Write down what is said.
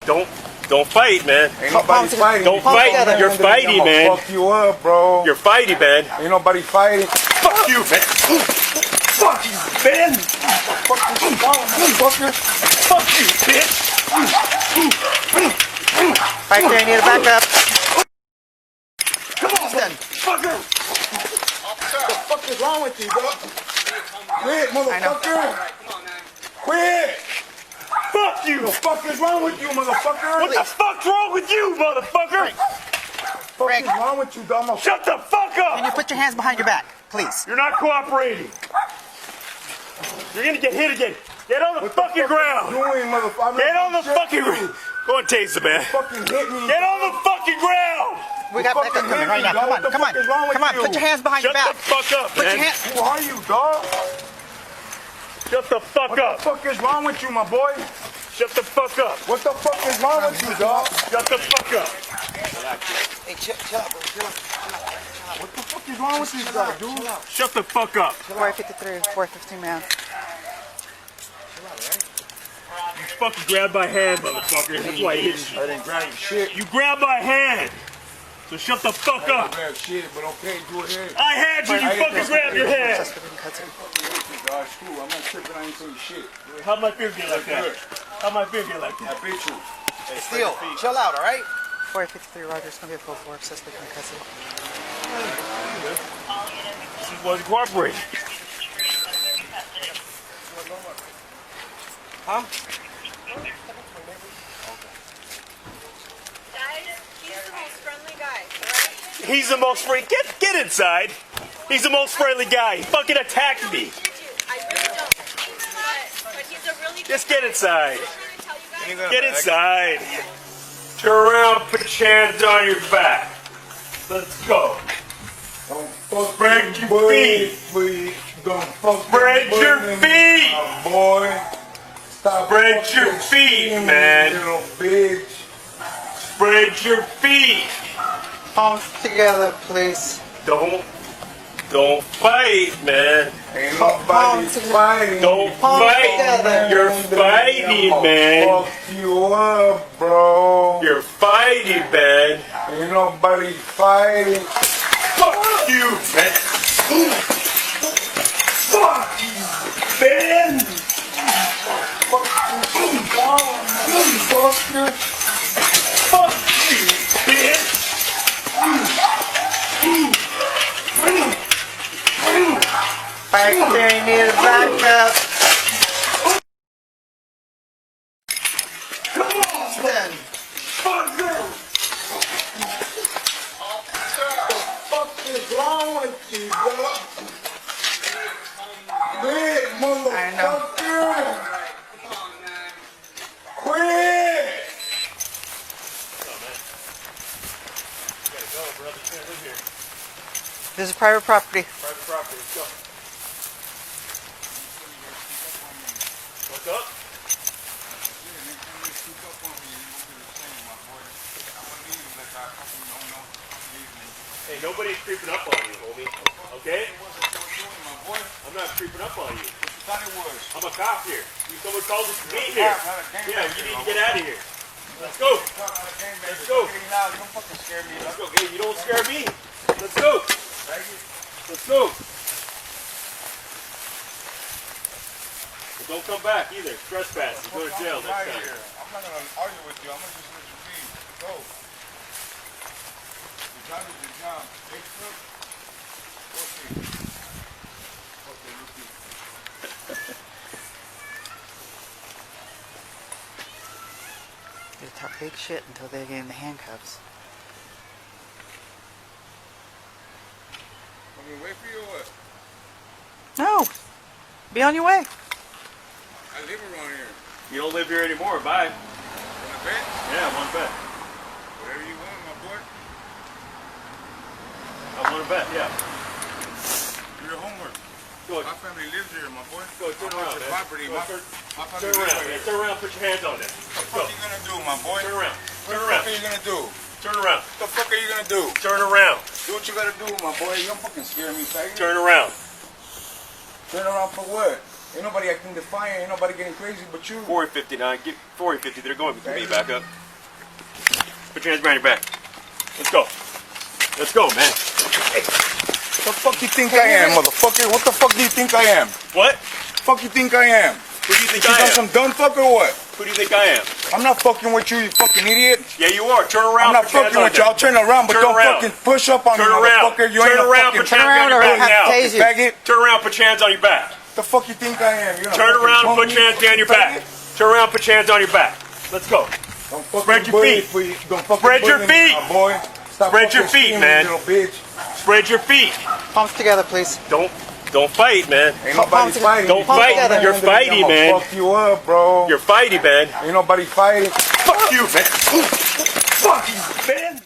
Don't fight, man. Ain't nobody fighting. Don't fight. Man. You're fighting, I'm man. Fuck you up, bro. You're fighting, man. Ain't nobody fighting. Fuck you, man. Fuck you, man. Fuck you, motherfucker. Fuck you, bitch. Right there, you need to back up. Come on, fucker. What the fuck is wrong with you, bro? Quit, motherfucker. Quit. Fuck you. What the fuck is wrong with you, motherfucker? What the fuck's wrong with you, motherfucker? What the fuck is wrong with you, dumb? Shut the fuck Can you up. put your hands behind your back, please? You're not cooperating. You're gonna get hit again. Get on the fucking ground. Doing, motherfucker. Get on the fucking ground. Go and tase the man. Fucking hit me. Get on the fucking ground. We got backup coming right now. Come on, come on. Come on, put your hands behind your Shut back. the fuck up, Put your man. hands. Who are you, dog? Shut the fuck What up. the fuck is wrong with you, my boy? Shut the fuck up. What the fuck is wrong with you, dog? Shut the fuck up. Hey, chill out, bro. Chill out. What the fuck is wrong with you, guys, dude? Shut the fuck up. 453, 415, man. You fucking grabbed my hand, motherfucker. That's why I hit you. I didn't grab your shit. You grabbed my hand. So shut the fuck I didn't up. grab shit, but okay, do it here. I had you. You fucking grabbed your hand. Dog, it's cool. I'm not tripping. I ain't saying shit. How'd my beard get like that? How'd my beard get like I that? bet you. Steel, chill out, all right? 453, Roger. It's going to be a full 4. Suspect in custody. She wasn't cooperating. Huh? He's the most friendly guy, right? He's the most friendly. Get inside. He's the most friendly guy. He fucking attacked me. I really don't. But he's a really Just get inside. tell you guys. Get inside. Turn around. Put your hands on your back. Let's go. Don't fuck Spread with your buddy, feet. please. Don't fuck Spread with your buddy, feet. my boy. Stop Spread fucking your feet, screaming, man. Little bitch. Spread your feet. Palms together, please. Don't fight, man. Ain't nobody fighting. Don't fight. You're fighting, man. Fuck you up, bro. You're fighting, man. Ain't nobody fighting. Fuck you, man. Fuck you, man. Fuck you, Fuck you, bitch. Back there, you need to back up. Come on, man. Fuck you. What is wrong with you, bro? Quit, motherfucker! Quit! This is private property. Private property, let's go. What's up? Hey, nobody's creeping up on you, homie. Okay? I'm not creeping up on you. I'm a cop here. Someone called us to be here. Yeah, you need to get out of here. Let's go. Let's go. Let's go. Hey, you don't scare me. Let's go. Let's go. Well, don't come back either. Trespass. You go to jail next time. I'm not gonna argue with you. I'm gonna just let you be. Go. Your job is your job. Hey, look. Okay, Lucy. They talk big shit until they get in the handcuffs. Want me to wait for you or what? No. Be on your way. I live around here. You don't live here anymore. Bye. Want a bet? Yeah, one bet. Whatever you want, my boy. I want to bet, yeah. Do your homework. Go My family lives here, my boy. Go, turn around, man. Property. Go, My turn family around, lives man. here. Turn around, put your hands on it. What the fuck are you gonna do, my boy? Turn around. What Turn the around. fuck are you gonna do? Turn around. What the fuck are you gonna do? Turn around. Do what you gotta do, my boy. You don't fucking scare me, faggot. Turn around. Turn around for what? Ain't nobody acting defiant. Ain't nobody getting crazy but you. 459. Get 450. They're going with me. Back up. Put your hands behind your back. Let's go. Let's go, man. Hey. What the fuck you think I am, motherfucker? What the fuck do you think I am? What? Fuck you think I am? Who do you think You I got am? some dumb fuck or what? Who do you think I am? I'm not fucking with you, you fucking idiot. Yeah, you are. Turn around. I'm not fucking with you. I'll turn around, but don't fucking push up on me, motherfucker. You ain't a fucking Turn around or have to tase you. faggot. Turn around. Put your hands on your back. The fuck you think I am? Turn around and put your hands behind your back. Turn around, put your hands on your back. Let's go. Don't fucking Spread your feet. Don't fucking Spread your bully me, feet. my boy. Stop Spread your fucking feet, screaming, man. Little bitch. Spread your feet. Palms together, please. Don't fight, man. Ain't nobody fighting. Don't fight. together. You're fighty, man. Fuck you up, bro. You're fighty, man. Ain't nobody fighting. Fuck you, man. Fuck you, man.